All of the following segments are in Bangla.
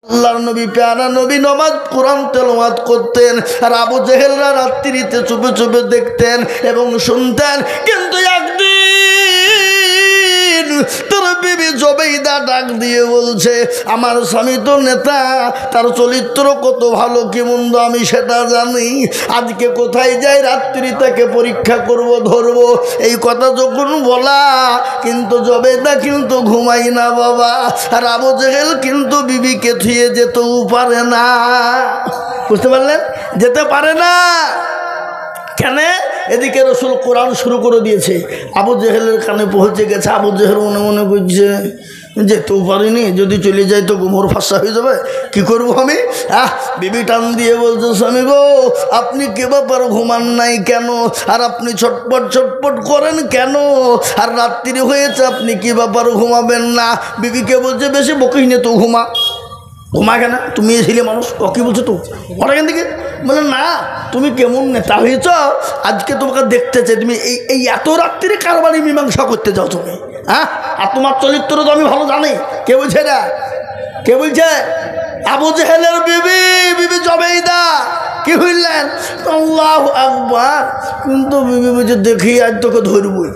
আল্লাহর নবী প্যারা নবী নামাজ কোরআন তেলাওয়াত করতেন আর আবু জেহেলরা রাত্রিতে চুপে চুপে দেখতেন এবং শুনতেন। কিন্তু একদিন তোর বিবি জুবাইদা ডাক দিয়ে বলছে, আমার স্বামী তো নেতা, তার চরিত্র কত ভালো কি মন্দ আমি সেটা জানি, আজকে কোথায় যাই রাত্রি তাকে পরীক্ষা করব ধরবো। এই কথা যখন বলা, কিন্তু জুবাইদা কিন্তু ঘুমাই না বাবা, আর আবু জেহেল কিন্তু বিবিকে থুয়ে যেতেও পারে না। বুঝতে পারলেন? যেতে পারে না কেন? এদিকে রসুল কোরআন শুরু করে দিয়েছে, আবু জেহেলের কানে পৌঁছে গেছে। আবু জেহেল মনে মনে করছে, যেতেও পারিনি, যদি চলে যাই তো গোমর ফাঁসা হয়ে যাবে, কি করবো আমি? বিবি টান দিয়ে বলছে, স্বামী গো আপনি কে ব্যাপার ঘুমান নাই কেন, আর আপনি ছটপট ছটপট করেন কেন, আর রাত্রি হয়েছে আপনি কি ব্যাপার ঘুমাবেন না? বিবিকে বলছে, বেশি বকিস নে তো, ঘুমা ঘুমা কেন, তুমি ছেলে মানুষ, ও কি বলছো তো ওরা কেন দিকে? বলে না, তুমি কেমন নেতা হয়েছ, আজকে তোমাকে দেখতে চাই, তুমি এই এত রাত্রিরে কার বাড়ি মীমাংসা করতে যাও তুমি? আর তোমার চরিত্র তো আমি ভালো জানি। কে বলছে না? কে বলছে? আবু জেহেলের বিবি, বিবি জুবাইদা। কি হইলেন? আল্লাহু আকবার। কিন্তু বিবি বলছে, দেখি আজ তোকে ধরবই,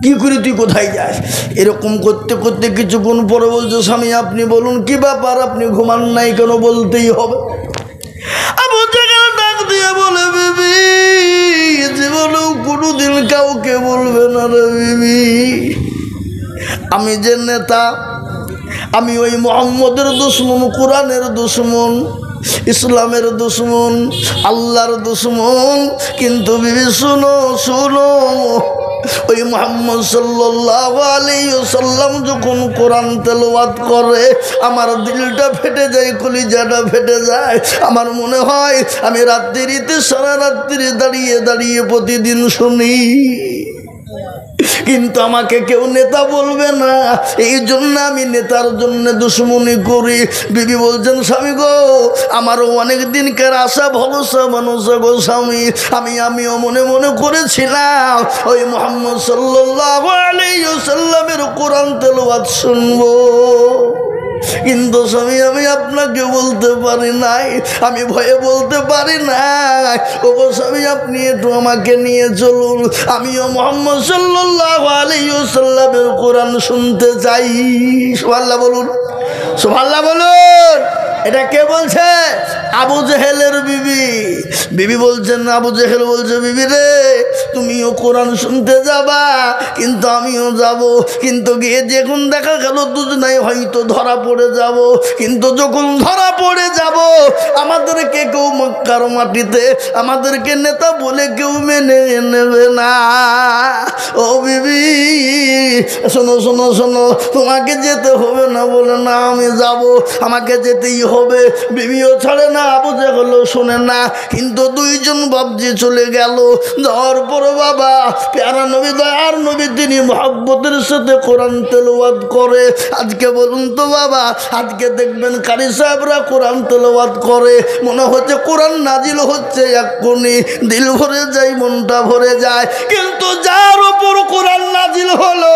কি করে তুই কোথায় যাস? এরকম করতে করতে কিছুক্ষণ পরে বলছে, স্বামী আপনি বলুন কি ব্যাপার, আপনি ঘুমান নাই কেন, বলতেই হবে। আবু জেহেল ডাক দিয়ে বলে, বিবি জীবনেও কোনোদিন কাউকে বলবে না রে বিবি, আমি যে নেতা, আমি ওই মুহাম্মদের দুশমন, কোরআনের দুশমন, ইসলামের দুশমন, আল্লাহর দুশমন। কিন্তু বিবি শুনো শুনো, ওই মুহাম্মদ সাল্লাল্লাহু আলাইহি ওয়াসাল্লাম যখন কোরআন তেলাওয়াত করে আমার দিলটা ফেটে যায়, কলিজাটা ফেটে যায়। আমার মনে হয় আমি রাত্রিতে সারা রাত্রি দাঁড়িয়ে দাঁড়িয়ে প্রতিদিন শুনি, কিন্তু আমাকে কেউ নেতা বলবে না, এই জন্য আমি নেতার জন্য দুশ্মনী করি। বিবি বলছেন, স্বামী গো আমারও অনেক দিনকার আশা ভরসা মানুষ গো স্বামী, আমিও মনে মনে করেছিলাম ওই মুহাম্মদ সাল্লাল্লাহু আলাইহি ওয়াসাল্লামের কোরআন তেলাওয়াত শুনবো, কিন্তু স্বামী আমি আপনাকে বলতে পারি নাই, আমি ভয়ে বলতে পারি নাই। ও স্বামী আপনি একটু আমাকে নিয়ে চলুন, আমিও মুহাম্মদ সাল্লাল্লাহু আলাইহি ওয়াসাল্লামের কোরআন শুনতে চাই। সুবহানাল্লাহ বলুন, সুবহানাল্লাহ বলুন। এটা কে বলছে? আবু জেহেলের বিবি। বিবি বলছেন, আবু জেহেল বলছে, বিবি রে তুমিও কোরআন শুনতে যাবা, কিন্তু আমিও যাব, কিন্তু গিয়ে যখন দেখা গেল দুজনাই হয়তো ধরা পড়ে যাব, কিন্তু যখন ধরা পড়ে যাব আমাদেরকে কেউ মক্কার মাটিতে আমাদেরকে নেতা বলে কেউ মেনে নেবে না। ও বিবি শোনো শোনো শোনো, তোমাকে যেতে হবে না। বলে না আমি যাব, আমাকে যেতেই হবে। বিবিও ছাড়ে না, আবু জেহেল শোনে না, কিন্তু দুইজন বাবজি চলে গেল। যাওয়ার পর বাবা প্যারা নবী, দয়ার নবী, তিনি মুহাব্বতের সাথে কোরআন তেলাওয়াত করে। আজকে বলুন তো বাবা, আজকে দেখবেন কারি সাহেবরা কোরআন তেলাওয়াত করে, মনে হচ্ছে কোরআন নাজিল হচ্ছে এক্ষুনি, দিল ভরে যায়, মনটা ভরে যায়। কিন্তু যার ওপর কোরআন নাজিল হলো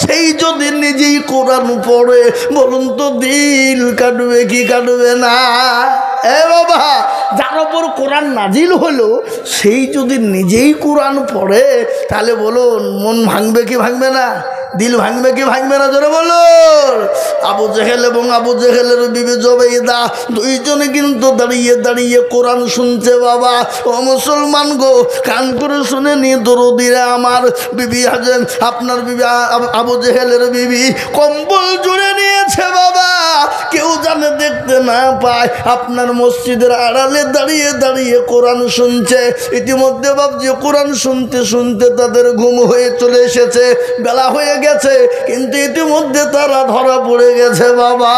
সেই যদি নিজেই কোরআন পড়ে, বলুন তো দিল কাটবে কি কাটবে না? এ বাবা, যার ওপর কোরআন নাজিল হলো সেই যদি নিজেই কোরআন পড়ে, তাহলে বলুন মন ভাঙবে কি ভাঙবে না? দিল ভাঙবে কি ভাঙবে না? জোরে বলুন। আবু জেহেল এবং আবু জেহেলের বিবি জুবাইদা দুইজনে কিন্তু দাঁড়িয়ে দাঁড়িয়ে কোরআন শুনছে। বাবা ও মুসলমান গো, কান করে শুনে নি দরদিরা আমার। বিবি হাজেন, আপনার বিবি আবু জেহেলের বিবি কম্বল জুড়ে নিয়েছে বাবা, কেউ জানে দেখতে না পায়, আপনার মসজিদের আড়ালে দাঁড়িয়ে দাঁড়িয়ে কোরআন শুনছে। ইতিমধ্যে বাবজি কোরআন শুনতে শুনতে তাদের ঘুম হয়ে চলে এসেছে, বেলা হয়ে গেছে, কিন্তু ইতিমধ্যে তারা ধরা পড়ে গেছে। বাবা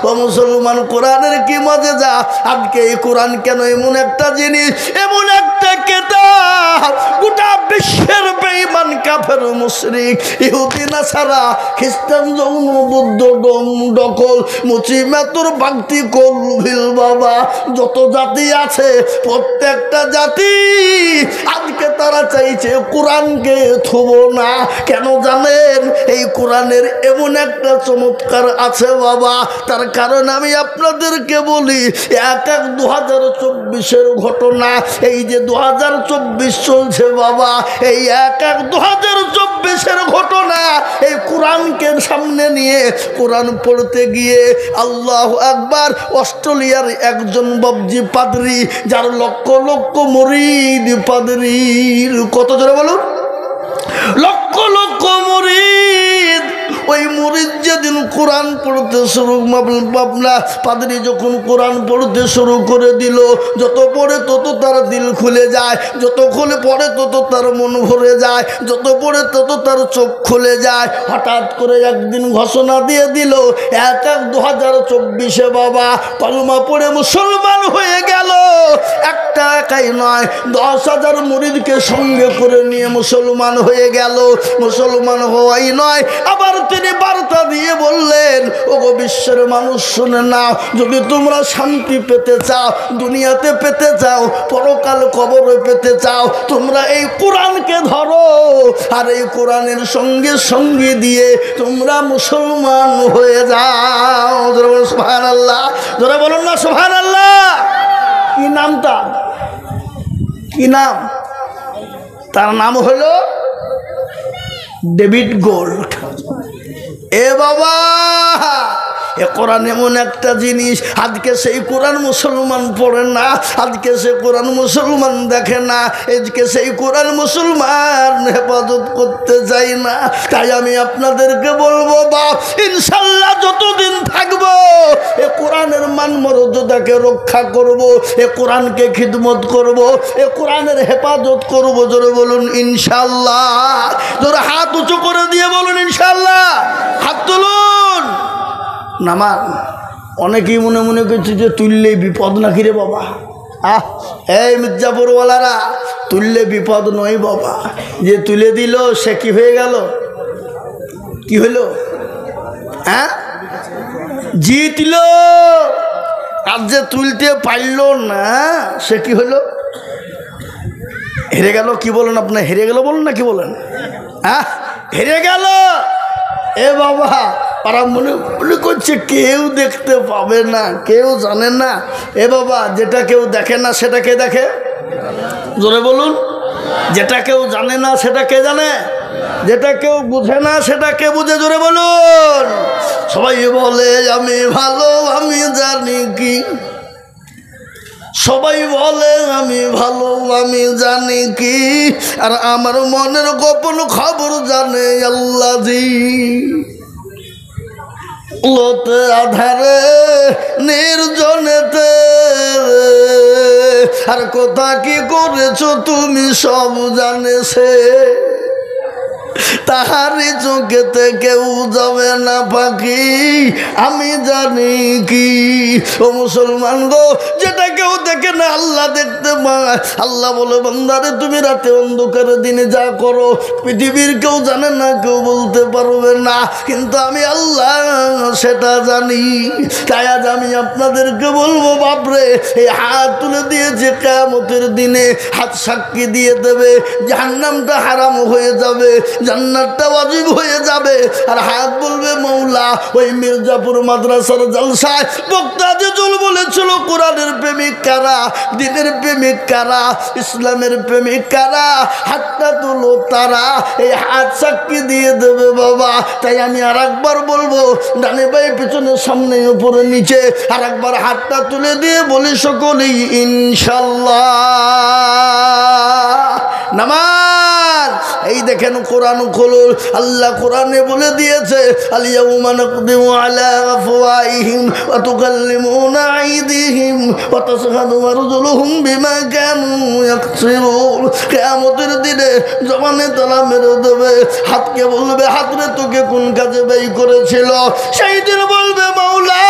ও মুসলমান, কোরআনের কি মজেজা! আজকে এই কোরআন কেন এমন একটা জিনিস, এমন একটা কিতাব, গোটা বিশ্বের বেঈমান কাফের মুশরিক ইহুদি নাসারা খ্রিস্টান জৌন বৌদ্ধ ডকল মুচি মে তোর ভক্তি করবিল বাবা। যত জাতি আছে প্রত্যেকটা জাতি আজকে তারা চাইছে কোরআনকে থুব না। কেন জানেন? এই কোরআনের এমন একটা চমৎকার আছে বাবা, তার কারণ আমি আপনাদেরকে বলি। 1/1/2024 ঘটনা, এই যে 2024 চলছে বাবা, এই 1/1/2024 ঘটনা, এই কোরআনকে সামনে নিয়ে কোরআন পড়তে গিয়ে আল্লাহু আকবার, অস্ট্রেলিয়ার একজন বাবজি পাদরি, যার লক্ষ লক্ষ মুরিদ পাদরির, কত জোরে বলুন, লক্ষ লক্ষ মুরিদ। ওই মুরিদ যেদিন কোরআন পড়তে শুরু, বাবলা পাদরি যখন কোরআন পড়তে শুরু করে দিল, যত পড়ে তত তার দিল খুলে যায়, যত খুলে পড়ে তত তার মন ভরে যায়, যত পড়ে তত তার চোখ খুলে যায়। হঠাৎ করে একদিন ঘোষণা দিয়ে দিল 1/1/2024 বাবা কলমা পড়ে মুসলমান হয়ে গেল। একটা একাই নয়, 10,000 মুরিদকে সঙ্গে করে নিয়ে মুসলমান হয়ে গেল। মুসলমান হওয়াই নয়, আবার তিনি বার্তা দিয়ে বললেন, ওগো বিশ্বের মানুষ শুনে নাও, যদি তোমরা শান্তি পেতে চাও, দুনিয়াতে পেতে চাও, পরকাল কবরে পেতে চাও, তোমরা এই কোরআনকে ধরো, আর এই কোরআনের সঙ্গে সঙ্গে দিয়ে তোমরা মুসলমান হয়ে যাও। সুবহানাল্লাহ, যারা বলুন না সুবহানাল্লাহ। কি নাম তার? কি নাম? তার নাম হলো ডেভিড গোল্ড। এ বাবা, এ কোরআন এমন একটা জিনিস, আজকে সেই কোরআন মুসলমান পড়ে না, আজকে সে কোরআন মুসলমান দেখে না, আজকে সেই কোরআন মুসলমান হেফাজত করতে চাই না। তাই আমি আপনাদেরকে বলবো বাপ, ইনশাল্লাহ যতদিন থাকবো এ কোরআনের মান মর্যাদাকে রক্ষা করব, এ কোরআনকে খিদমত করব, এ কোরআনের হেফাজত করব। জোরে বলুন ইনশাল্লাহ। জোরে হাত উঁচু করে দিয়ে বলুন ইনশাল্লাহ। হাত তুলুন। নামান অনেকেই মনে মনে করছে যে তুললেই বিপদ নাকি রে বাবা। এই মির্জাপুরওয়ালারা, তুললে বিপদ নয় বাবা, যে তুলে দিল সে কি হয়ে গেল? কি হলো? জিতল। আর যে তুলতে পারল না সে কি হলো? হেরে গেল। কি বলেন আপনার? হেরে গেল বলুন না কি বলেন? হেরে গেল। এ বাবা, তারা মনে মনে করছে কেউ দেখতে পাবে না, কেউ জানে না। এ বাবা, যেটা কেউ দেখে না সেটা কে দেখে? জোরে বলুন। যেটা কেউ জানে না সেটা কে জানে? যেটা কেউ বুঝে না সেটা কে বুঝে? জোরে বলুন। সবাই বলে আমি ভালো, আমি জানি কি, সবাই বলে আমি ভালো, আমি জানি কি, আর আমার মনের গোপন খবর জানে আল্লাহ জি। লোতে আধারে নির্জনেতে, আর কথা কি করেছো তুমি সব জানে সে, তাহারি চোখেতে কেউ যাবে না পাখি, আমি জানি কি। ও মুসলমান গো, যেটা কেউ দেখে না আল্লাহ দেখতে পায়। আল্লাহ বলে, বান্দারে তুমি রাতে অন্ধকারে দিনে যা করো পৃথিবীর কেউ জানে না, কেউ বলতে পারবে না, কিন্তু আমি আল্লাহ সেটা জানি। তাই আজ আমি আপনাদেরকে বলবো বাপরে, এই হাত তুলে দিয়েছে, কিয়ামতের দিনে হাত সাক্ষী দিয়ে দেবে, জাহান্নামটা হারাম হয়ে যাবে, জান্নাতটা ওয়াজিব হয়ে যাবে। আর হাত বলবে মৌলা, ওই মির্জাপুর মাদ্রাসার জলসায় বক্তা যে জল বলেছিল কোরআনের প্রেমিক কারা, দ্বীনের প্রেমিক কারা, ইসলামের প্রেমিক কারা, হাতটা তুলো তারা, এই হাত সাক্ষী দিয়ে দেবে বাবা। তাই আমি আর একবার বলবো, ডানে বাই পিছনে সামনে উপরে নিচে, আর একবার হাতটা তুলে দিয়ে বলি সকলেই ইনশাল্লাহ। নামাজ। এই দেখেন কোরআন খোলো, আল্লাহ কোরআনে বলে দিয়েছে, আল-ইয়াউমা নাকদিমু আলা আফওয়াহিহিম ওয়া তুকাল্লিমুনা আইদিহিম ওয়া তাশহাদু আরজুলুহুম বিমা কানু ইয়াকসিবুন। কিয়ামতের দিনে জবানে তালা মেরে দেবে, হাতকে বলবে, হাতরে তোকে কোন কাজে ব্যয় করেছিল? সেই দিন বলবে মাওলা,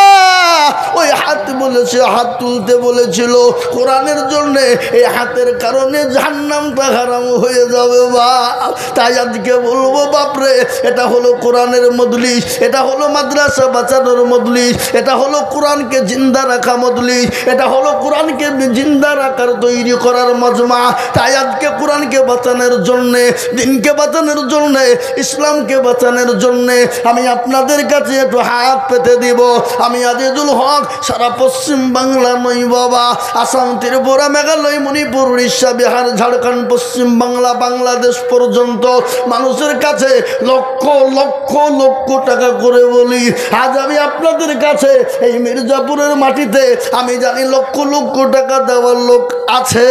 ওই হাত বলেছে, হাত তুলতে বলেছিল কোরআনের জন্যে, এই হাতের কারণে জাহান্নামটা হারাম হয়ে যাবে বাপ। তাই আজকে বলবো বাপরে, এটা হলো কোরআনের মজলিস, এটা হলো মাদ্রাসা বাঁচানোর মজলিস, এটা হলো কোরআনকে জিন্দা রাখা মজলিস, এটা হলো কোরআনকে জিন্দা রাখার তৈরি করার মজমা। তাই আজকে কোরআনকে বাঁচানোর জন্যে, দিনকে বাঁচানোর জন্যে, ইসলামকে বাঁচানোর জন্যে আমি আপনাদের কাছে একটু হাত পেতে দিব। আমি আজিজুল হক সারা পশ্চিম বাংলা নই বাবা, আসাম, ত্রিপুরা, মেঘালয়, মণিপুর, উড়িষ্যা, বিহার, ঝাড়খণ্ড, পশ্চিম বাংলা, বাংলাদেশ পর্যন্ত মানুষের কাছে লক্ষ লক্ষ লক্ষ টাকা করে বলি, আজ আমি আপনাদের কাছে এই মির্জাপুরের মাটিতে আমি জানি লক্ষ লক্ষ টাকা দেওয়ার লোক আছে,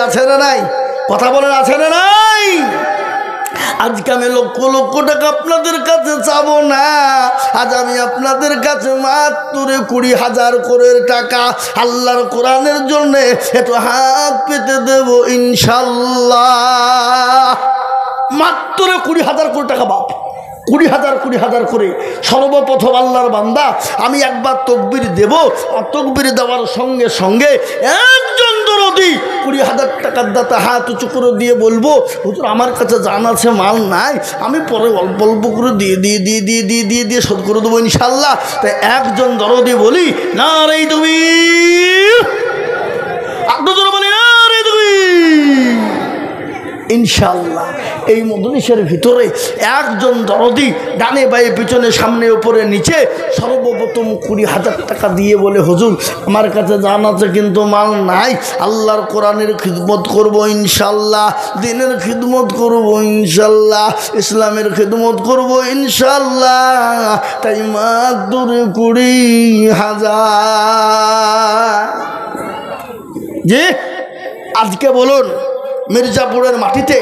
আছে না নাই? কথা বলেন, আছে না নাই? আজকে আমি লক্ষ লক্ষ টাকা আপনাদের কাছে চাবো না, আজ আমি আপনাদের কাছে মাত্র 20,000 করে টাকা আল্লাহর কোরআনের জন্য একটু হাত পেতে দেব ইনশাল্লাহ। মাত্র 20,000 করে টাকা বাপ, 20,000 করে। সর্বপ্রথম আল্লাহর বান্দা আমি একবার তকবির দেব, আর তকবির দেওয়ার সঙ্গে সঙ্গে একজন দরদি 20,000 টাকার দাতা হাত উঁচু করে দিয়ে বলবো, হুজুর আমার কাছে জান আছে, মাল নাই, আমি পরে অল্প অল্প করে দিয়ে শোধ করে দেবো ইনশাল্লাহ। তাই একজন দরদি বলি নারে তাকবীর, আপনাদের বলি নারে তাকবীর ইনশাল্লাহ। এই মজলিসের ভিতরে একজন দরদি ডানে বায়ে পিছনে সামনে উপরে নিচে সর্বপ্রথম 20,000 টাকা দিয়ে বলে, হুজুর আমার কাছে জান আছে কিন্তু মাল নাই, আল্লাহর কোরআনের খিদমত করব ইনশাল্লাহ, দিনের খিদমত করব ইনশাল্লাহ, ইসলামের খিদমত করব ইনশাল্লাহ। তাই মাত্র 20,000। জি আজকে বলুন মির্জাপুরের মাটিতে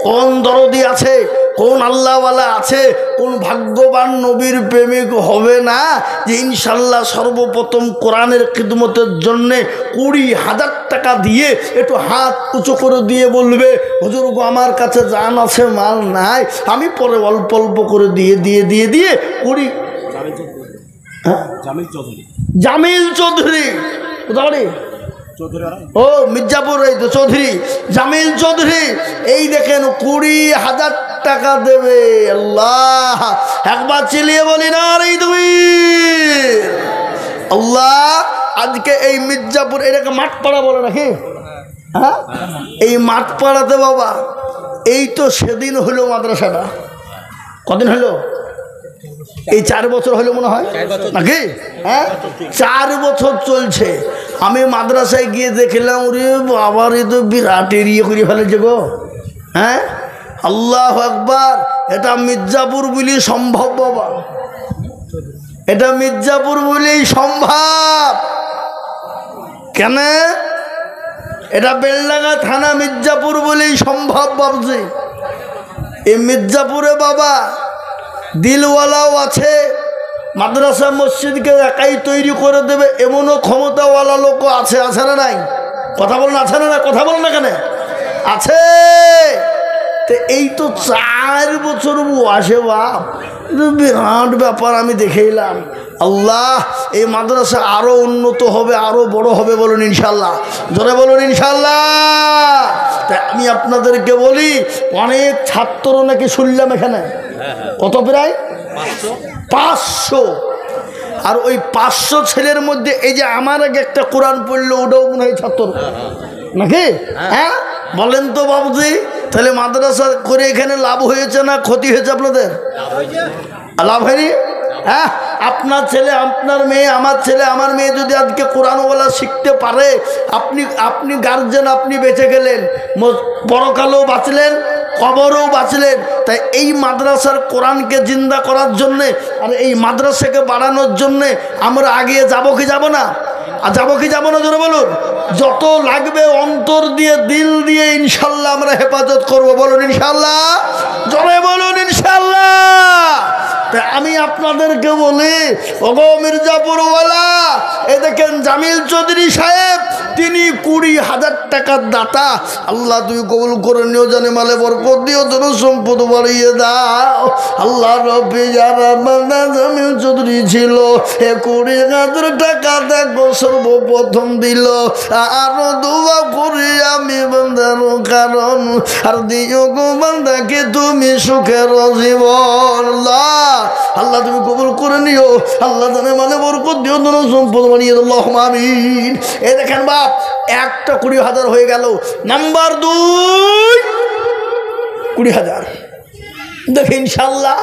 কোন দরদি আছে, কোন আল্লাহওয়ালা আছে, কোন ভাগ্যবান নবীর প্রেমিক হবে না যে ইনশাল্লাহ সর্বপ্রথম কোরআনের খিদমতের জন্যে 20,000 টাকা দিয়ে একটু হাত উঁচু করে দিয়ে বলবে, হুজুর গো আমার কাছে জান আছে, মাল নাই, আমি পরে অল্প অল্প করে দিয়ে 20 জামিল চৌধুরী কোথায়, ও মির্জাপুর, এই তো চৌধুরী জামিল চৌধুরী, এই দেখেন 20,000 টাকা দেবে। আল্লাহ একবার চিলিয়ে বলি না রে তাকবীর। আল্লাহ আজকে এই মির্জাপুর, এটাকে মাঠপাড়া বলে নাকি, হ্যাঁ এই মাঠপাড়াতে বাবা এই তো সেদিন হলো মাদ্রাসাটা, কদিন হলো, এই 4 বছর হলো মনে হয় নাকি, হ্যাঁ 4 বছর চলছে। আমি মাদ্রাসায় গিয়ে দেখলাম ওরে বাবার এ তো বিরাট এরিয়ে করে ফেলেছে গো, হ্যাঁ আল্লাহু আকবার। এটা মির্জাপুর বলেই সম্ভব বাবা, এটা মির্জাপুর বলেই সম্ভব। কেন? এটা বেলডাঙ্গা থানা মির্জাপুর বলেই সম্ভব বাবজি। এই মির্জাপুরে বাবা দিলওয়ালাও আছে, মাদ্রাসা মসজিদকে একাই তৈরি করে দেবে এমনও ক্ষমতাওয়ালা লোকও আছে, আছে না নাই? কথা বলেন আছে না, কথা বলেন না কেন? আছে। তো এই তো 4 বছর বয়সে বাপ, বিরাট ব্যাপার আমি দেখে এলাম। আল্লাহ এই মাদ্রাসা আরো উন্নত হবে, আরো বড় হবে, বলুন ইনশাল্লাহ, জোরে বলুন ইনশাল্লাহ। তাই আমি আপনাদেরকে বলি অনেক ছাত্র নাকি শুনলাম এখানে, কত প্রায় 500, আর ওই 500 ছেলের মধ্যে এই যে আমার আগে একটা কোরআন পড়লো ওটাও মনে হয় ছাত্র নাকি, হ্যাঁ বলেন তো বাবুজি। তাহলে মাদ্রাসা করে এখানে লাভ হয়েছে না ক্ষতি হয়েছে আপনাদের? লাভ হয়নি। হ্যাঁ আপনার ছেলে, আপনার মেয়ে, আমার ছেলে, আমার মেয়ে যদি আজকে কোরআনওয়ালা শিখতে পারে, আপনি গার্জেন, আপনি বেঁচে গেলেন, পরকালেও বাঁচলেন, কবরও বাঁচলেন। তাই এই মাদ্রাসার কোরআনকে জিন্দা করার জন্যে আর এই মাদ্রাসাকে বাড়ানোর জন্যে আমরা আগিয়ে যাব কি যাব না? আর যাবো কি যাব না জোরে বলুন। যত লাগবে অন্তর দিয়ে, দিল দিয়ে ইনশাল্লাহ আমরা হেফাজত করব, বলুন ইনশাল্লাহ, জোরে বলুন ইনশাল্লাহ। তাই আমি আপনাদেরকে বলি ওগো মির্জাপুরওয়ালা, এ দেখেন জামিল চৌধুরী সাহেব তিনি 20,000 টাকার দাতা। আল্লাহ তুমি কবুল করে নিও, জানে মালে বরকত দিও, তোর সম্পদ বাড়িয়ে দাও। আল্লাহ রব্বি যারা বান্দা জামিল চৌধুরী ছিল 20,000 টাকা দেখো সর্বপ্রথম দিল। আরো দোয়া করি আমি বান্দার কারণ, আর দিও গো বান্দাকে তুমি সুখের জীবন। আল্লাহ তুমি কবুল করে নিও, আল্লাহ জানে মানে বরকত দিও, তোর সম্পদ বানিয়ে দাও, আল্লাহুম্মা আমিন। এই দেখেন বাপ, একটা 20,000 হয়ে গেল। নাম্বার 2 20,000। দেখে ইনশাল্লাহ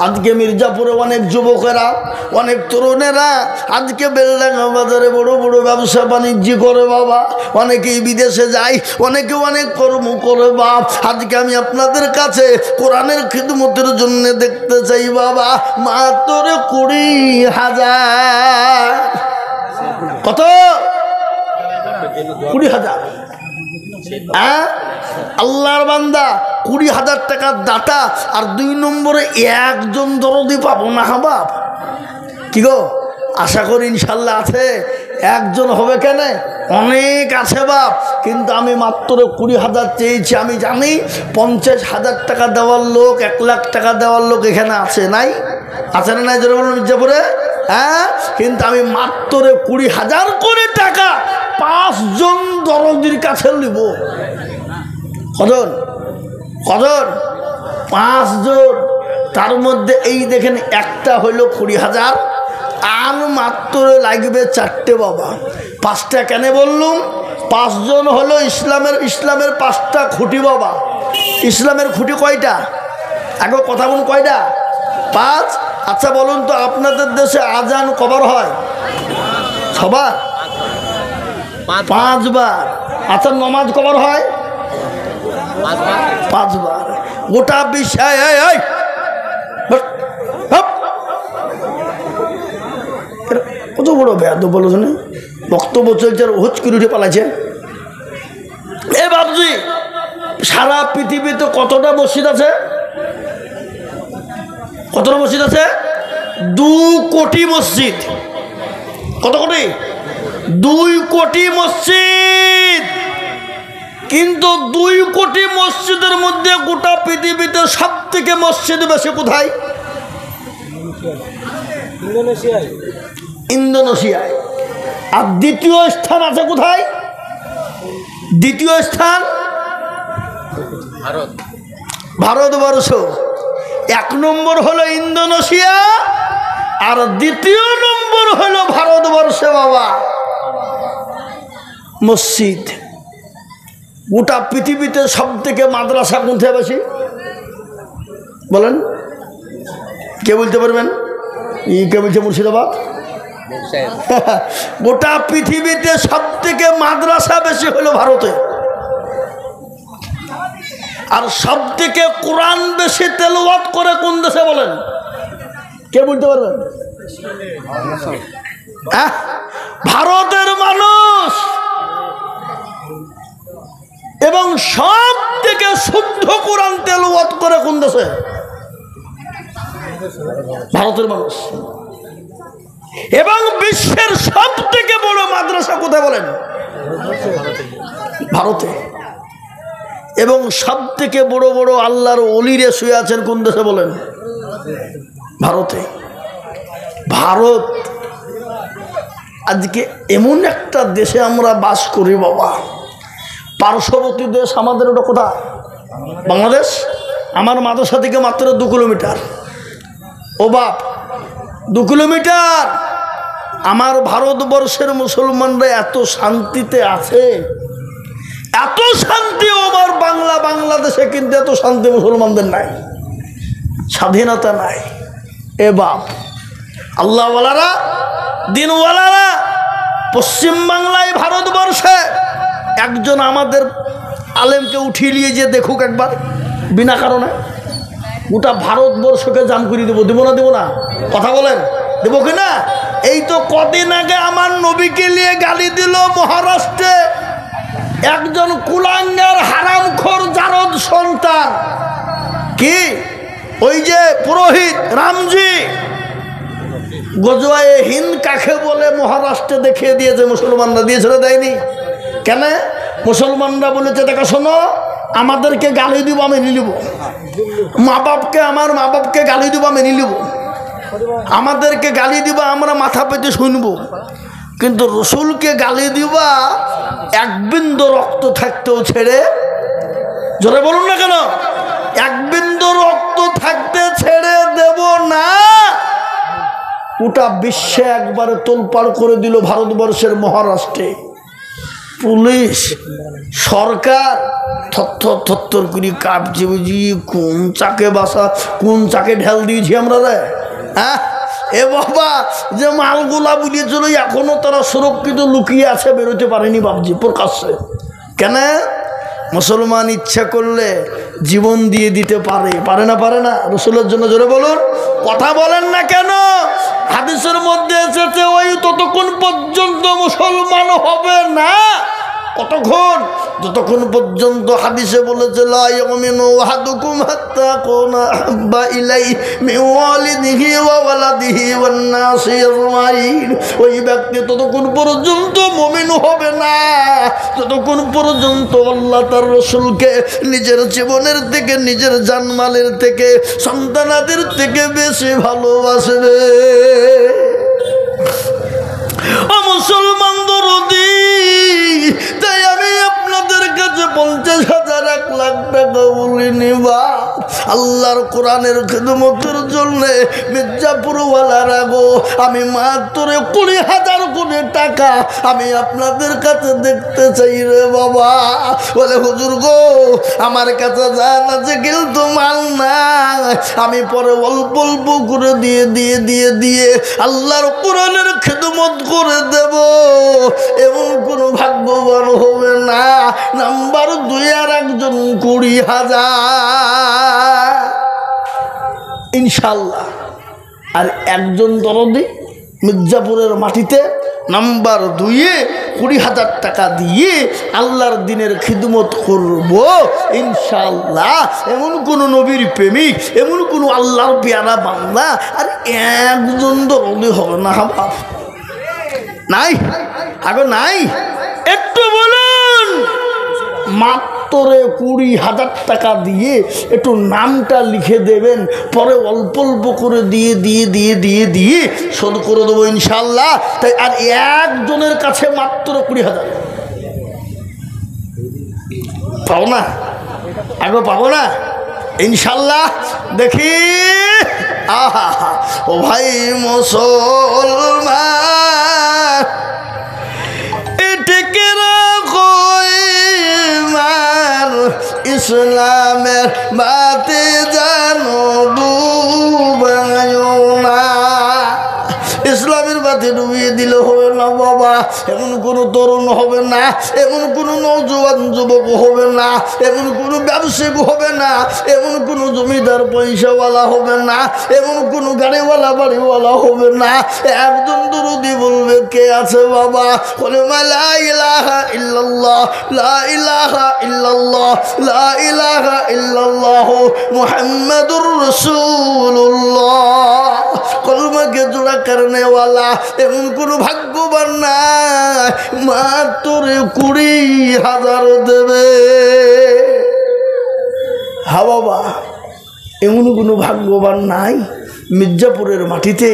আজকে মির্জাপুরে অনেক যুবকেরা, অনেক তরুণেরা আজকে বেলডাঙ্গা বাজারে বড় বড় ব্যবসা বাণিজ্য করে বাবা। অনেকেই বিদেশে যায়, অনেকে অনেক কর্ম করে বাপ। আজকে আমি আপনাদের কাছে কোরআনের খিদমতের জন্য দেখতে চাই বাবা, মাত্র 20,000। কত? 20,000। আল্লাহর বান্দা 20,000 টাকার দাতা, আর 2 নম্বরে একজন দরদি পাবো না। বাপ কি গো, আশা করি ইনশাল্লাহ আছে। একজন হবে কেন, অনেক আছে বাপ। কিন্তু আমি মাত্র 20,000 চেয়েছি। আমি জানি 50,000 টাকা দেওয়ার লোক, 1 লাখ টাকা দেওয়ার লোক এখানে আছে, নাই? আছে না নাই জোরে বলুন মির্জাপুরে? হ্যাঁ, কিন্তু আমি মাত্র 20,000 করে টাকা 5 জন দরদির কাছে নিব। কজন? 5 জন। তার মধ্যে এই দেখেন একটা হইল 20,000, আর মাত্র লাগবে 4টে বাবা। 5টা কেন বললুম? 5 জন হলো ইসলামের 5টা খুঁটি বাবা। ইসলামের খুঁটি কয়টা? আগে কথা বলুন, কয়টা? 5। আচ্ছা বলুন তো, আপনাদের দেশে আজান কবার হয়? সবার 5 বার। আচ্ছা নমাজ কবার হয়? 5 বার। গোটা বিষয় কত বড় বেয়াদ বলো, বক্তব্য চলছে, হুচকির উঠে পালাচ্ছে। এ বাবজি, সারা পৃথিবীতে কতটা মসজিদ আছে? কতটা মসজিদ আছে? 2 কোটি মসজিদ। কত কোটি? 2 কোটি মসজিদ। কিন্তু 2 কোটি মসজিদের মধ্যে গোটা পৃথিবীতে সব থেকে মসজিদ বেশি কোথায়? ইন্দোনেশিয়ায়। আর দ্বিতীয় স্থান আছে কোথায়? দ্বিতীয় স্থান ভারতবর্ষ। 1 নম্বর হলো ইন্দোনেশিয়া, আর 2য় নম্বর হলো ভারতবর্ষে বাবা মসজিদ। গোটা পৃথিবীতে সব থেকে মাদ্রাসা কোথায় বেশি বলেন? কে বলতে পারবেন? কে বলছে? মুর্শিদাবাদ। গোটা পৃথিবীতে সব থেকে মাদ্রাসা বেশি হলো ভারতে। আর সব থেকে কোরআন বেশি তেলাওয়াত করে কোন দেশে বলেন? কে বলতে পারবেন? ভারতের মানুষ। এবং সব থেকে শুদ্ধ কোরআন তেলাওয়াত করে কোন দেশে? ভারতের মানুষ। এবং বিশ্বের সব থেকে বড় মাদ্রাসা কোথায় বলেন? ভারতে। এবং সব থেকে বড় বড় আল্লাহর ওলিরে শুয়ে আছেন কোন দেশে বলেন? ভারতে। ভারত আজকে এমন একটা দেশে আমরা বাস করি বাবা। পার্শ্ববর্তী দেশ আমাদের ওটা কোথায়? বাংলাদেশ। আমার মাদ্রাসা থেকে মাত্র 2 কিলোমিটার। ও বাপ, 2 কিলোমিটার। আমার ভারতবর্ষের মুসলমানরা এত শান্তিতে আছে, এত শান্তি। আমার বাংলাদেশে কিন্তু এত শান্তি মুসলমানদের নাই, স্বাধীনতা নাই। এ বাপ, আল্লাহওয়ালারা, দিনওয়ালারা পশ্চিম বাংলায়, ভারতবর্ষে একজন আমাদের আলেমকে উঠিয়ে নিয়ে যে দেখুক একবার, বিনা কারণে গোটা ভারতবর্ষকে জাম করে দেবো। দেবো না? দেবো না? কথা বলেন, দেবো কি না? এই তো কদিন আগে আমার নবীকে নিয়ে গালি দিল মহারাষ্ট্রে একজন কুলাঙ্গার হারামখোর জারদ সন্তান। কি ওই যে পুরোহিত রামজি গজওয়ায়ে হিন্দ কাকে বলে মহারাষ্ট্রে দেখিয়ে দিয়েছে। মুসলমানরা দিয়েছিল, দেয়নি? কেন? মুসলমানরা বলেছে দেখো শোনো, আমাদেরকে গালি দিব মেনে নিব, মা বাপকে গালি দিব মেনে নিব, আমাদেরকে গালি দিবা আমরা মাথা পেতে শুনবো, কিন্তু রসুলকে গালি দিবা এক বিন্দু রক্ত থাকতেও ছেড়ে, জোরে বলুন না কেন, এক বিন্দু রক্ত থাকতে ছেড়ে দেব না। ওটা বিশ্বে একবারে তোলপাড় করে দিল ভারতবর্ষের মহারাষ্ট্রে পুলিশ সরকার থর করে কাঁপছে, বুঝি কোন চাকে বাসা, কোন চাকে ঢেল দিয়েছি আমরা রে। হ্যাঁ এ বাবা, যে মালগুলা বুঝিয়েছিল এখনো তারা সুরক্ষিত লুকিয়ে আছে, বেরোতে পারেনি বাবজি প্রকাশ্যে। কেন? মুসলমান ইচ্ছা করলে জীবন দিয়ে দিতে পারে, পারে না? পারে না? রসুলের জন্য জোরে বলুন, কথা বলেন না কেন? হাদিসের মধ্যে এসেছে ওই ততক্ষণ পর্যন্ত মুসলমান হবে না, কতক্ষণ? যতক্ষণ পর্যন্ত হাদিসে বলেছে লা ইয়ামিনু আহাদুকুম হাত্তা কুনা হাব্বা ইলাইহি মিন ওয়ালিদিহি ওয়া ওয়ালাদিহি ওয়ান নাসি আজমাইন। ওই ব্যক্তি ততক্ষণ পর্যন্ত মুমিন হবে না যতক্ষণ পর্যন্ত আল্লাহ তার রাসূলকে নিজের জীবনের থেকে, নিজের জানমালের থেকে, সন্তানাদের থেকে বেশি ভালোবাসবে। ও মুসলমান দরদি, তাই আমি আপনাদের কাছে 50,000 1 লাখ টাকা বলিনি বা আল্লাহর কোরআনের খিদমতের জন্য মির্জাপুরওয়ালারা গো, আমি মাত্র 20,000 কোটি টাকা আমি আপনাদের কাছে দেখতে চাই রে বাবা। বলে হুজুর গো, আমার কাছে জান আছে কিন্তু মাল না, আমি পরে অল্প অল্প করে দিয়ে আল্লাহর কোরআনের খিদমত করে দেব। এমন কোনো ভাগ্যবান হবে না। নাম্বার 2 আর একজন 20,000 ইনশাল্লাহ, আর একজন দরদি মির্জাপুরের মাটিতে নাম্বার 2-এ 20,000 টাকা দিয়ে আল্লাহর দিনের খিদমত করব ইনশাল্লাহ। এমন কোন নবীর প্রেমিক, এমন কোন আল্লাহর পেয়ারা বান্দা আর একজন দরদি হবে না? নাই? আগে নাই? একটু বলুন। মাত্র 20,000 টাকা দিয়ে একটু নামটা লিখে দেবেন, পরে অল্প অল্প করে দিয়ে শোধ করে দেবো ইনশাল্লাহ। তাই আর একজনের কাছে মাত্র 20,000 পাবো না? আগে পাবো না ইনশাল্লাহ? দেখি আহা, ও ভাই মুসলমান, এটিকে রাখো ইমান, ইসলামের বাতে জানো ডুবায়ো না। ইসলামের বাতে ডুবিয়ে দিলে হবে না বাবা। এমন কোনো তরুণ হবে না, এমন কোনো নওজোয়ান যুবক হবে না, এমন কোনো ব্যবসায়ী হবে না, এমন কোনো জমিদার পয়সাওয়ালা হবে না, এমন কোনো গাড়িওয়ালা বাড়িওয়ালা হবে না। একজন দরদি বলবে কে আছে বাবা? বলে লা ইলাহা ইল্লাল্লাহ, লা ইলাহা ইল্লাল্লাহ, লা ইলাহা ইল্লাল্লাহ মুহাম্মাদুর রাসূলুল্লাহ। কলমাকে জোড়া করনে ওয়ালা এমন কোনো ভাগ্যবান নাই, মাত্র 20,000 দেবে। হা বাবা, এমন কোনো ভাগ্যবান নাই মির্জাপুরের মাটিতে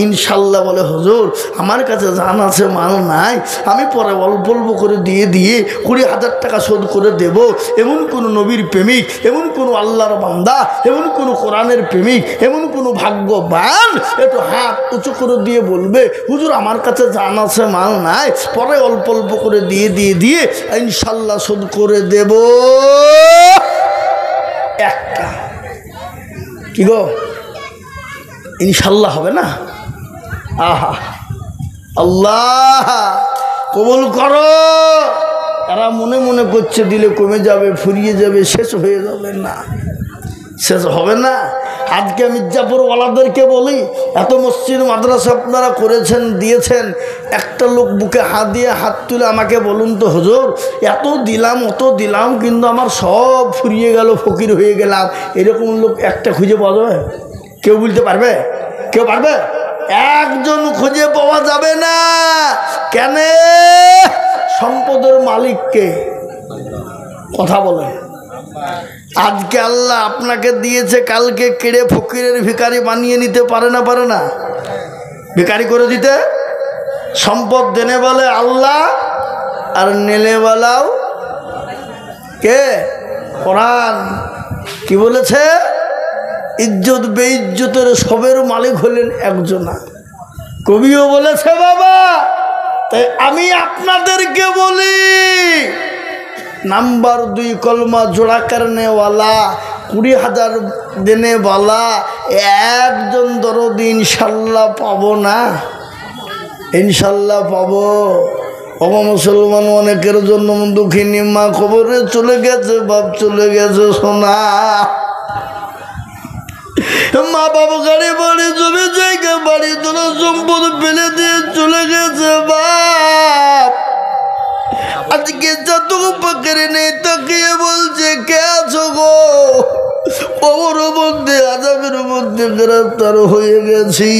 ইনশাল্লাহ বলে হুজুর আমার কাছে জান আছে মাল নাই, আমি পরে অল্প অল্প করে দিয়ে 20,000 টাকা শোধ করে দেব। এমন কোনো নবীর প্রেমিক, এমন কোনো আল্লাহর বান্দা, এমন কোনো কোরআনের প্রেমিক, এমন কোনো ভাগ্যবান একটু হাত উঁচু করে দিয়ে বলবে হুজুর আমার কাছে জান আছে মাল নাই, পরে অল্প অল্প করে দিয়ে ইনশাল্লাহ শোধ করে দেব। একটা কি গো ইনশাল্লাহ হবে না? আহা, আল্লাহ কবুল করো। তারা মনে মনে করছে দিলে কমে যাবে, ফুরিয়ে যাবে, শেষ হয়ে যাবে। না, শেষ হবে না। আজকে মির্জাপুর ওয়ালাদেরকে বলি, এত মসজিদ মাদ্রাসা আপনারা করেছেন, দিয়েছেন, একটা লোক বুকে হাত দিয়ে হাত তুলে আমাকে বলুন তো হুজুর এত দিলাম অত দিলাম কিন্তু আমার সব ফুরিয়ে গেল, ফকির হয়ে গেলাম, এরকম লোক একটা খুঁজে পাওয়া যাবে? কেউ বলতে পারবে? কেউ পারবে? একজন খুঁজে পাওয়া যাবে না। কেন? সম্পদের মালিককে? কথা বলেন। আজকে আল্লাহ আপনাকে দিয়েছে, কালকে কেড়ে ফকিরের ভিখারি বানিয়ে নিতে পারে না? পারে না? ভিখারি করে দিতে। সম্পদ দেনে বলে আল্লাহ, আর নেলে বলাও কে? কোরআন কি বলেছে? ইজ্জত বেইজ্জতের সবের মালিক হলেন একজনা। কবিও বলেছে বাবা। তাই আমি আপনাদেরকে বলি, নাম্বার 2 কলমা জোড়া করনেওয়ালা, 20,000 দেনেওয়ালা একজন দরদি ইনশাল্লাহ পাবো না? ইনশাল্লাহ পাবো। বাবা মুসলমান, অনেকের জন্য দুঃখিনী মা খবরে চলে গেছে, বাপ চলে গেছে, সোনা মা বাবা গাড়ি বাড়ি জমি জায়গা বাড়ি তোলা সম্পদ ফেলে দিয়ে চলে গেছে বাপ। আজকে যতটুকু পাখি নেই তাকিয়ে বলছে কে আছো গো? কবর মধ্যে আযাবের মধ্যে গ্রেফতার হয়ে গেছি,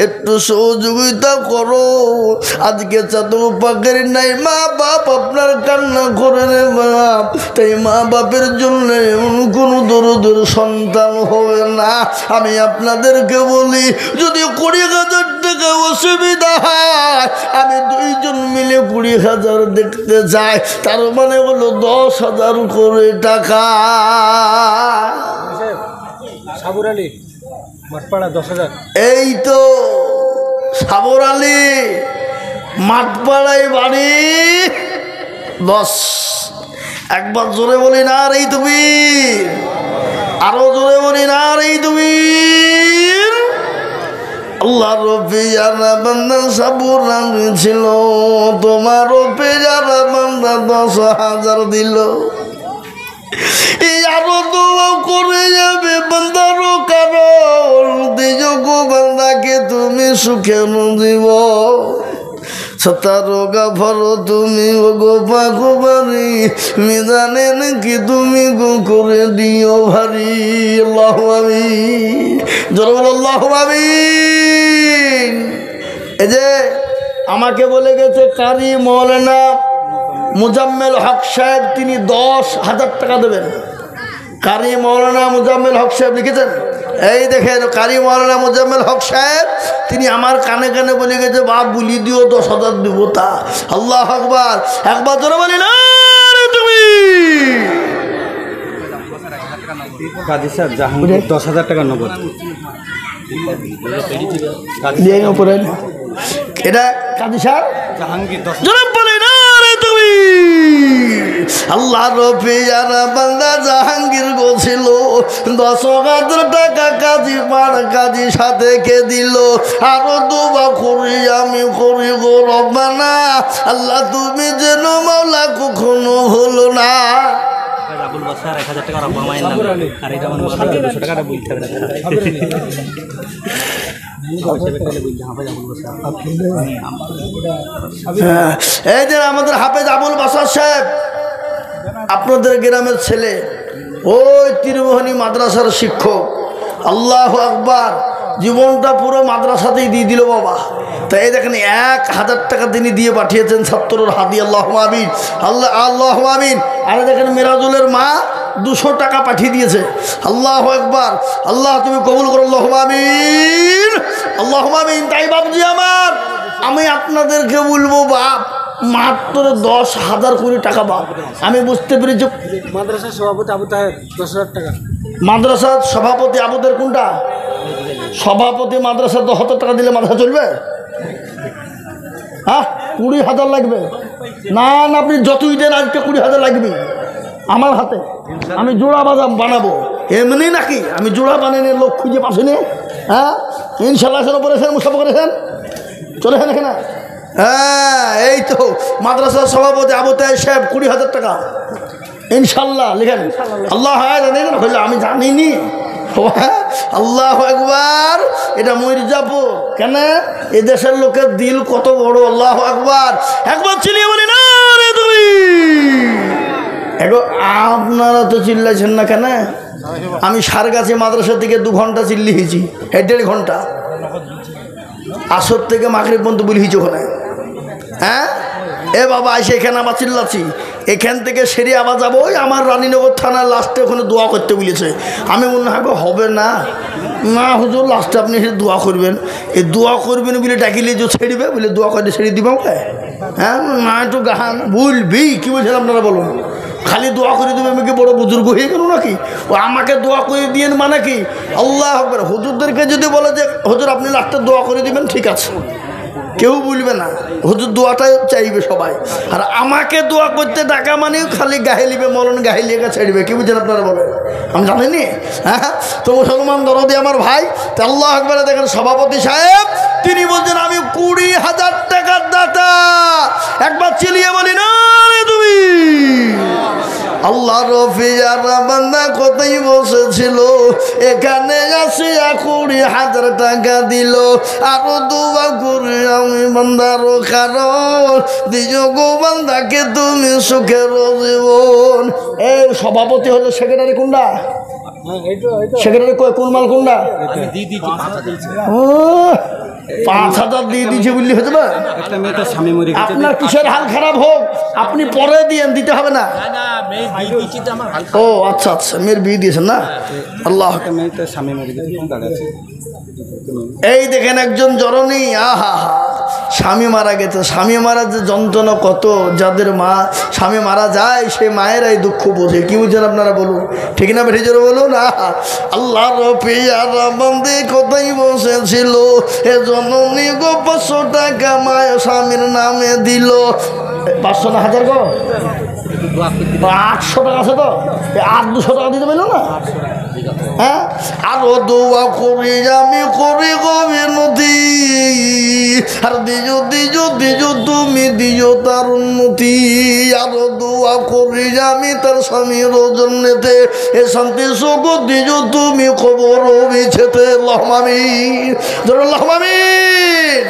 একটু সহযোগিতা করো। আজকে যতটুকু পাখি নাই, মা বাপ আপনার কান্না করে রে বাপ। তাই মা বাপের জন্য এমন কোনো দরদের সন্তান হবে না। আমি আপনাদেরকে বলি, যদি 20,000 টাকা অসুবিধা হয়, আমি 2 জন মিলে 20,000 দেখতে চাই। তার মানে হলো 10,000 করে টাকা। সাবুর আলী মাঠপাড়া 10,000। এই তো সাবর আলী মাঠপাড়ায় বাড়ি 10। একবার জোরে বলি না রে তুমি, আরো জোরে বলি না রে তুমি। আল্লাহ রব্বি যারা বান্দা সাবুর আলী ছিল, তোমার রব্বি যারা বান্দা 10,000 দিল। আরো দোয়া করে যাবে বান্দারও কারণ দিজগো বান্দাকে তুমি সুখে দিব। সতারো গাফর তুমি গো পাকুবারি, মিজানে নাকি তুমি গো করে দিও ভারী। আল্লাহু আমিন, জোরে বলো আল্লাহু আমিন। এই যে আমাকে বলে গেছে কারি মৌলানা মুজাম্মেল হক সাহেব, তিনি 10,000 টাকা দেবেন। কারি মৌলানা মুজাম্মেল হক সাহেব লিখেছেন, এই দেখেন কারি মৌলানা মুজাম্মেল হক সাহেব, তিনি আমার কানে কানে বলে গেছে বাপ বলি দিও 10,000 দিব। তা আল্লাহু আকবার, একবার জোরে বলি না তুমি। কাজী স্যার জাহাঙ্গীর 10,000 টাকা নগদ। এটা কাজী স্যার জাহাঙ্গীর 10,000। তুমি আল্লাহ রফি যারা বান্দা জাহাঙ্গীর গোছিল 10,000 টাকা কাজী পাড় কাজী সাথে কে দিল। আরো দোয়া করি আমি করি গো রব্বানা, আল্লাহ তুমি যেন মাওলা কখনো হলো না। আবুল বাসার 1,000 টাকা রব্বা মায়ের নামে, আর এটা আমার 200 টাকাটা বলতে হবে না। এই যে আমাদের হাফেজ আবুল বাসার সাহেব, আপনাদের গ্রামের ছেলে, ওই তীরমোহনী মাদ্রাসার শিক্ষক। আল্লাহু আকবার, জীবনটা পুরো মাদ্রাসাতেই দিয়ে দিল বাবা। তাই এই দেখেন 1,000 টাকা তিনি দিয়ে পাঠিয়েছেন ছাত্রর হাদি। আল্লাহু আমিন, আল্লাহু আমিন। আর দেখেন মিরাজুলের মা 200 টাকা পাঠিয়ে দিয়েছে। আল্লাহু আকবার, আল্লাহ তুমি কবুল করো। আল্লাহু আমিন, আল্লাহু আমিন। তাই বাবজি আমার, আমি আপনাদেরকে বলবো বাপ, মাত্র 10,000 করে টাকা বাপ। আমি বুঝতে পেরেছি মাদ্রাসার সভাপতি আবু তাহের 10,000 টাকা। মাদ্রাসার সভাপতি আবুদের কোনটা? সভাপতি মাদ্রাসা 10,000 টাকা দিলে মাদ্রাসা চলবে? হ্যাঁ, 20,000 লাগবে। না না, আপনি যতই দেন আজকে 20,000 লাগবে আমার হাতে। আমি জোড়া বাদাম বানাবো এমনি নাকি? আমি জোড়া বানিয়ে লোক খুঁজে পাচ্ছি। হ্যাঁ, ইনশাল্লাহ করেছেন, মুসাফা করেছেন, চলেছেন এখানে। হ্যাঁ, এই তো মাদ্রাসার সভাপতি আবু তাহের সাহেব 20,000 টাকা ইনশাল্লাহ লিখেন। আল্লাহ হইলে আমি জানিনি। আল্লাহু আকবার, এটা মির্জাপুর। কেন? এই দেশের লোকের দিল কত বড়। আল্লাহু আকবার, একবার চিলিয়ে বলি না রে তুমি। আপনারা তো চিল্লাইছেন না কেন? আমি সারগাছি মাদ্রাসা থেকে 2 ঘন্টা চিল্লিয়েছি, 1.5 ঘন্টা। আসর থেকে মাগরিব পর্যন্ত বলিয়েছি ওখানে। হ্যাঁ, এ বাবা এসে এখানে আবার চিল্লাচ্ছি, এখান থেকে সেরে আবার যাবো ওই আমার রানীনগর থানার লাস্টে ওখানে দোয়া করতে বলেছে। আমি মনে হয় হবে না, না হুজুর লাস্টে আপনি এসে দোয়া করবেন, এই দোয়া করবেন বলে ডাকিলে যে ছেড়বে বলে দোয়া করে ছেড়ে দিব ওকে? হ্যাঁ না একটু গাহান ভুলবি কী বলছেন আপনারা বলুন? খালি দোয়া করে দেবে আমি কি বড় বুজুর্গ হয়ে গেল নাকি? ও আমাকে দোয়া করে দিয়েন মানে কি? আল্লাহ আকবার। হুজুরদেরকে যদি বলে যে হুজুর আপনি লাস্টে দোয়া করে দিবেন, ঠিক আছে, কেউ বলবে না, হুজুর দোয়াটাই চাইবে সবাই। আর আমাকে দোয়া করতে ডাকা মানে খালি গাহেলিবে, মরণ গাহেলিয়ে ছেড়বে, কি বুঝছেন আপনারা বলেন? আমি জানিনি। হ্যাঁ তো মুসলমান দরদি আমার ভাই, তো আল্লাহ আকবার। দেখেন সভাপতি সাহেব তিনি বলছেন আমি 20,000 টাকার দাতা। একবার চিলিয়ে বলি না রে তুমি। আল্লাহ রফিয়ারা বান্দা কোথায় বসেছিল, এখানে আসিয়া 20,000 টাকা দিল। আরো দোয়া করি আমি বান্দারও কারণ দিও গো বান্দাকে তুমি সুখের জীবন। এই সভাপতি হলো সেক্রেটারি কোনটা? সেক্রেটারি কোন মাল কোনটা? 5,000 দিয়ে দিয়েছে বললি হয়ে যাবে? আপনার কিসের হাল খারাপ হোক আপনি পরে দিয়েন, দিতে হবে না। ও আচ্ছা আচ্ছা, মেয়ের বিয়ে দিয়েছেন না? আল্লাহ। এই দেখেন একজন জননী, আহা হা স্বামী মারা গেছে। স্বামী মারা যে যন্ত্রণা কত, যাদের মা স্বামী মারা যায় সে মায়েরাই দুঃখ বোঝে, কি বুঝছেন আপনারা বলুন? ঠিক না বেঠে জোরে বলুন। আল্লাহ রফিয়ারা বান্দে কোথায় বসেছিল, এ জননী গো 500 টাকা মায়ের স্বামীর নামে দিল। 500 না 1000 গো? 800 টাকা আছে তো, 200 টাকা দিতে পারল না? হ্যাঁ আরো দোয়া করি আমি করি গো বিনতি, আর দিজো দিজো দিজো তুমি দিজো তার উন্নতি। আরো দোয়া করি আমি তার স্বামীর জন্যতে এ শান্তি সুখ দিজো তুমি খবর বিছেতে। আমিন আমিন।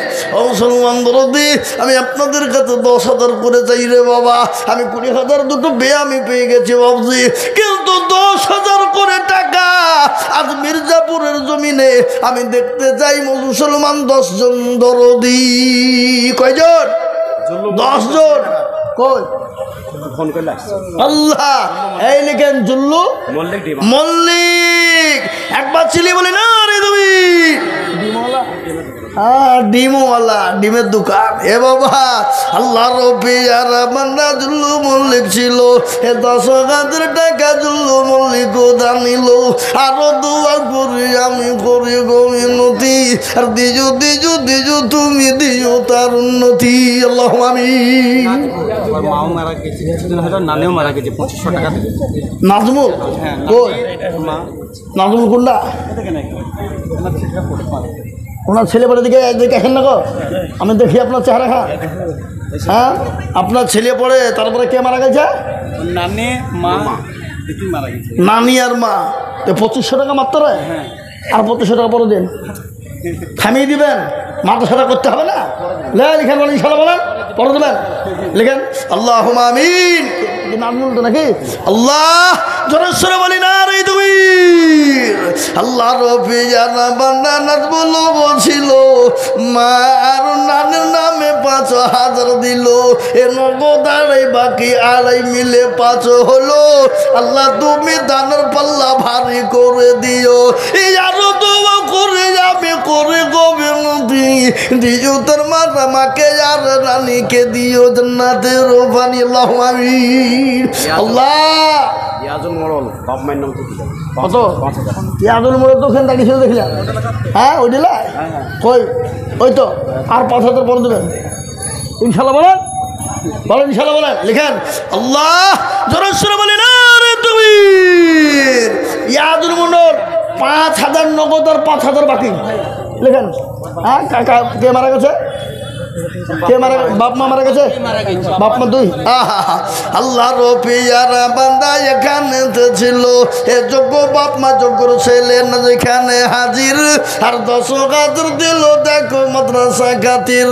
মুসলমান দরদি আমি আপনাদের কাছে 10,000 করে চাই রে বাবা। আমি 20,000 দুটো আমি পেয়ে গেছি ভাবছি, কিন্তু 10,000 করে টাকা আজ মির্জাপুরের জমিনে আমি দেখতে চাই মুসলমান 10 জন দরদি। কয়জন? 10 জন। কই আল্লাহ এই লিখেন জুল্লু মল্লিক। একবার ছিলি বলি না রে তুমি ডিমওয়ালা, ডিমের দোকান। এ বাবা আল্লাহ রফিয়ারা বান্দা জুল্লু মল্লিক ছিল, এ 10,000 টাকা জুল্লু মল্লিক দানিল। আরো দোয়া করি আমি করি গো মিনতি, আর দিজো দিজো দিজো তুমি দিজো তার উন্নতি। আল্লাহ আমিন। নাজমুল কই? নাজমুল কোনটা? ওনার ছেলে পরে দিকে দেখেন না গো, আমি দেখি আপনার চেহারা। হ্যাঁ আপনার ছেলে পড়ে, তারপরে কে মারা গেছে? নানি আর মা। 2500 টাকা মাত্র, আর 2500 টাকা পরে দিন, থামিয়ে দিবেন। মাদ্রাসাটা করতে হবে না? লিখেন বলেন ইনশাআল্লাহ, বলেন পরে দেবেন, লিখেন আল্লাহুম্মা আমিন। নাজমুল তো নাকি? আল্লাহ জোরেশ্বরে বলি না রে তুমি। আল্লাহ রফিয়ারা বান্দা নাজমুল বলছিল মা আর নানের নামে 5,000 দিল, এ নগদ আড়াই বাকি আড়াই মিলে 5 হলো। আল্লাহ তুমি দানের পাল্লা ভারী করে দিও। এই আরো দোয়া করে আমি করে গোবিনতি দিও তোর মাতা মাকে আর রানীকে দিও জান্নাতের পানি। আল্লাহু আমিন। আল্লাহ ইয়াজুল মোড়ল বাপ মায়ের নাম কত? ইয়াজুল মোড়ল তো ওখানে দাঁড়িয়েছিল দেখলাম। হ্যাঁ ওই দিলা কই? ওই তো আর 5,000 পরে দেবেন ইনশাল্লাহ। বলেন বলেন ইনশাল্লাহ, বলেন লিখেন আল্লাহ জোরেশ্বরে বলেন আরে তুমি। ইয়াজুল মোড়ল 5,000 নগদ আর 5,000 বাকি লিখেন। হ্যাঁ কাকা কে মারা গেছে? কে মারা? বাপ মা মারা গেছে? বাপ মা 2। আল্লাহ রফিয়ারা বান্দা এখানে ছিল, এ যোগ্য বাপ মা যোগ্য ছেলে না যেখানে হাজির, আর 10,000 দিল দেখো মাদ্রাসা খাতির।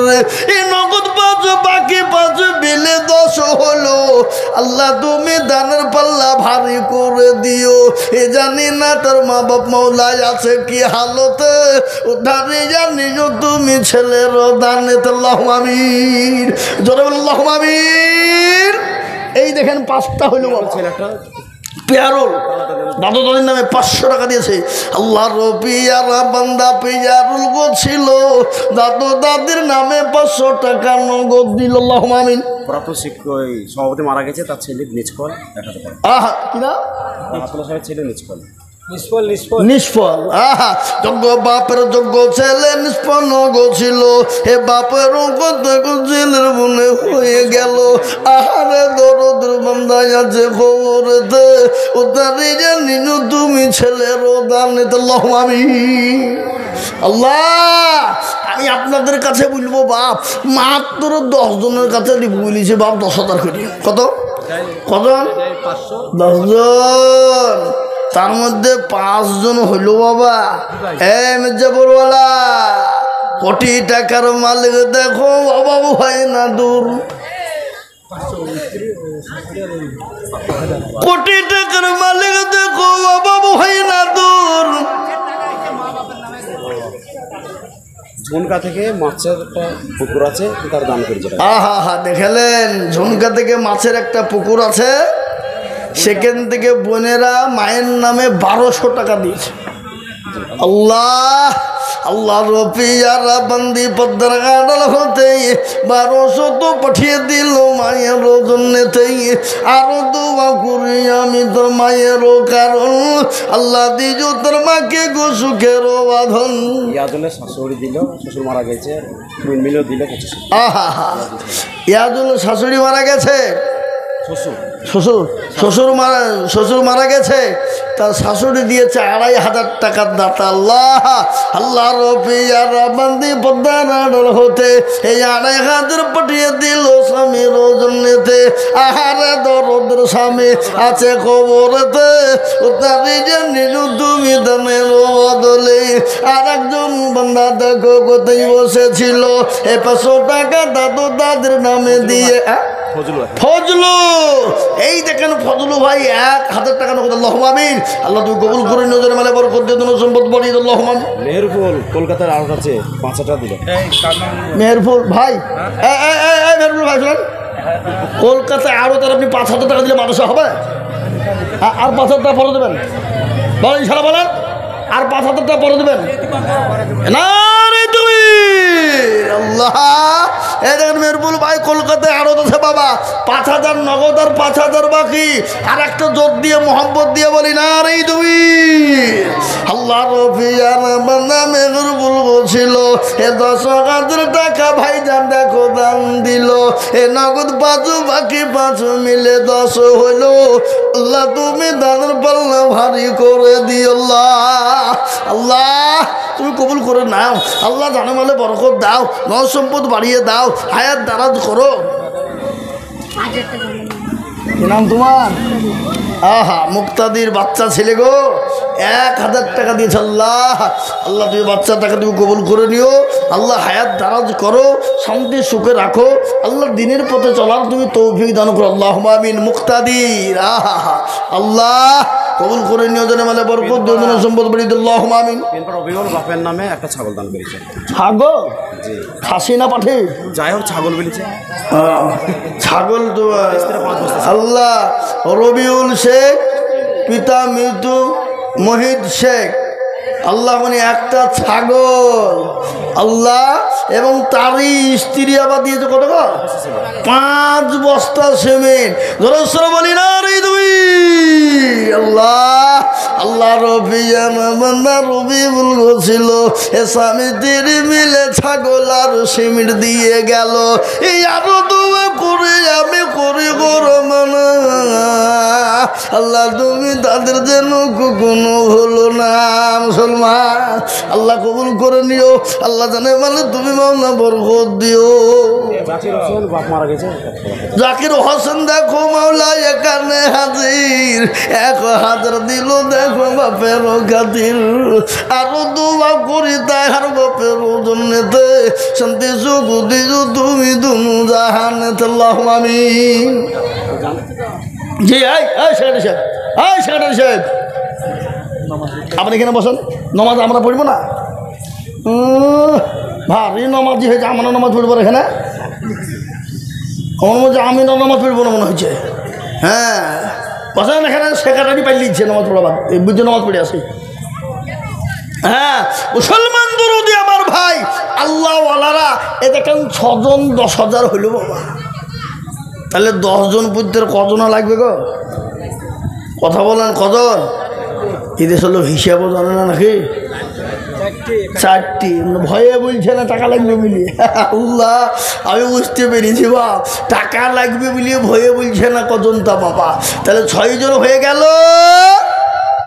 এই নগদ 5 বাকি 5 বিলে 10 হলো। আল্লাহ তুমি দানের পাল্লা ভারী করে দিও। এ জানি না তার মা বাপ মৌলায় আছে কি হালতে, উদ্ধারে জানি তুমি ছেলের দানে। আল্লাহুম্মা আমিন। জোরে বলুন আল্লাহুম্মা আমিন। এই দেখেন 5টা হইল বাবা। পেয়ারুল দাদু দাদির নামে 500 টাকা দিয়েছে। আল্লাহ রবিয়ারা বান্দা পেয়ারুল গো ছিল, দাদু দাদির নামে 500 টাকা নগদ দিল। আল্লাহুম্মা আমিন। প্রাপ্ত শিক্ষক সভাপতি মারা গেছে, তার ছেলে নিষ্ফল 1000 টাকা। আহা কিনা আব্দুল্লাহ সাহেবের ছেলে নিষ্ফল। নিষ্ফল। আহা যোগ্য বাপের যোগ্য ছেলে নিষ্পন্ন গো ছিল, হে বাপের কত ছেলের মনে হয়ে গেল। আহারে দরদের বান্দায় আছে খবরেতে, উতারি জানি তুমি ছেলের দানে। আল্লাহুম্মা আমিন। আল্লাহ আমি আপনাদের কাছে বলবো বাপ, মাত্র 10 জনের কাছে বলেছি বাপ 10,000 করে। কত কজন? 10 জন। তার মধ্যে 5 জন হইল বাবা মির্জাপুরওয়ালা, কোটি টাকার মালিক। দেখো বাবা হয় না দূর, কোটি টাকার মালিক। দেখো বাবা হয় না দূর। ঝুনকা থেকে মাছের একটা পুকুর আছে, তার দান করেছে। আহা হা দেখলেন, ঝুমকা থেকে মাছের একটা পুকুর আছে, সেখান থেকে বোনেরা মায়ের নামে 1200 টাকা দিয়েছে। আল্লাহ আল্লাহ রফিয়ারা বান্দি পদ্মার গাডাল হতে 1200 তো পাঠিয়ে দিল মায়ের জন্যতে। আরো দোয়া করি আমি তোর মায়েরও, কারণ আল্লাহ দিজ তোর মাকে গো সুখের বাঁধন। ইয়াদুলের শাশুড়ি দিল, শ্বশুর মারা গেছে, মিলও দিল 25। আহা হা ইয়াদুল শাশুড়ি মারা গেছে, শ্বশুর শ্বশুর মারা গেছে, তার শাশুড়ি দিয়েছে 2500 টাকার দাতা। আল্লাহ আল্লাহ রফিয়ারা বান্দি পদ্মার আড়াল হতে এই 2500 পাঠিয়ে দিল স্বামীর জন্যতে। আহারে দরদের স্বামী আছে খবরেতে, তারি জানি তুমি দানের বদলে। আর একজন বান্দা দেখো কোথায় বসেছিল, 500 টাকা দাদু দাদির নামে দিয়ে। ফজলু, এই দেখেন ফজলু ভাই 1000 টাকা নগদ। আল্লাহুম্মা আমিন। আল্লাহ তুমি কবুল করে নজরে মালে বরকত দিয়ে দিন, সম্পদ বাড়িয়ে দাও। আল্লাহুম্মা আমিন। মেহেরপুর কলকাতার আড়ত আছে, 5 টাকা দিল। মেহেরপুর ভাই, মেহেরপুর ভাই শুনেন, কলকাতায় আরো তার আপনি 5,000 টাকা দিলে মানুষ হবে? আর 5,000 টাকা পরে দেবেন? বলেন ইনশাআল্লাহ বলেন। আর 5,000 টাকা পরে দেবেন না রে তুমি? আল্লাহ এই দেখেন মেহেরপুর ভাই কলকাতায় আরো আছে বাবা, 5,000 নগদ আর 5,000 বাকি। আর একটা জোর দিয়ে মোহাম্মদ দিয়ে বলি না রে তুমি। আল্লাহ রফিয়ার বান্দা মেহেরপুর বলছিল, 10,000 টাকা ভাইজান দেখো দান দিল। নগদ 5 বাকি 5 মিলে 10 হইল। আল্লাহ তুমি দানের পাল্লা ভারী করে দিও। আল্লাহ আল্লাহ তুমি কবুল করে নাও। আল্লাহ জানে মালে বরকত দাও, নয় সম্পদ বাড়িয়ে দাও, হায়াত দারাজ করো। কি নাম তোমার? আহা মুক্তাদির বাচ্চা ছেলে গো, 1000 টাকা দিয়েছে। আল্লাহ আল্লাহ তুমি বাচ্চা টাকা তুমি কবুল করে নিও। আল্লাহ হায়াত দারাজ করো, শান্তি সুখে রাখো। আল্লাহ দিনের পথে চলার তুমি তৌফিক দান করো। আল্লাহুম্মা আমিন। মুক্তাদির আহা আল্লাহ কবুল করে নিও, জানে মালে বরকত দিও, সম্পদ বাড়িয়ে দিও। আল্লাহুম্মা আমিন। এরপর অভিভাবক বাপের নামে একটা ছাগল দান করেছে। ছাগল? খাসি না পাঠে? যাই হোক ছাগল বলেছে। ছাগল তো আল্লাহ রবিউল শেখ, পিতা মৃত্যু মহিদ শেখ। আল্লাহ মানে একটা ছাগল আল্লাহ, এবং তারই স্ত্রী আবার দিয়েছে কত? 5 বস্তা সিমেন্ট। ধরো বলি না রে তুই। আল্লাহ আল্লাহ রবি বলছিল, এ স্বামী তিরি মিলে ছাগল আর সিমেন্ট দিয়ে গেল। এই আরো দোয়া করে আমি করি গরো মানা। আল্লাহ তুমি তাদের যেন কোনো হলো না মুসলমান। আল্লাহ কবুল করে নিও। আল্লাহ জানে মানে তুমি মাওলা বরকত দিও। বাপ মারা গেছে। জাকির হোসেন দেখো মাওলা এখানে হাজির, 1000 দিল দেখো বাপের খাতির। আরো দোয়া করি তাহার বাপের জন্যতে, শান্তি সুখ দিও তুমি দুনু জাহানেতে। আল্লাহুম্মা আমিন। জি সেক্রেটারি সাহেব, সেক্রেটারি সাহেব আপনি এখানে বসেন, নমাজ আমরা পড়ব না। ভারী নামাজি হয়েছে। আমার নামাজ পড়বো এখানে, আমার মধ্যে আমি নামাজ পড়বো না মনে হয়েছে। হ্যাঁ বসেন এখানে, সেক্রেটারি পাই লিখছে নামাজ পড়া বাদ, এই বুঝে নামাজ পড়ে আসি। হ্যাঁ মুসলমান দরদি আমার ভাই আল্লাহওয়ালারা, এ দেখেন 6 জন 10,000 হইল বাবা। তাহলে 10 জন পুত্রের কজনা লাগবে গো? কথা বলেন কজন? এদের হলো হিসাবও জানে না নাকি? 4টি। ভয়ে বলছে না টাকা লাগবে বলিয়ে। আল্লাহ আমি বুঝতে পেরেছি বাপ, টাকা লাগবে বলিয়ে ভয়ে বলছে না কজনটা বাবা। তাহলে 6 জন হয়ে গেল।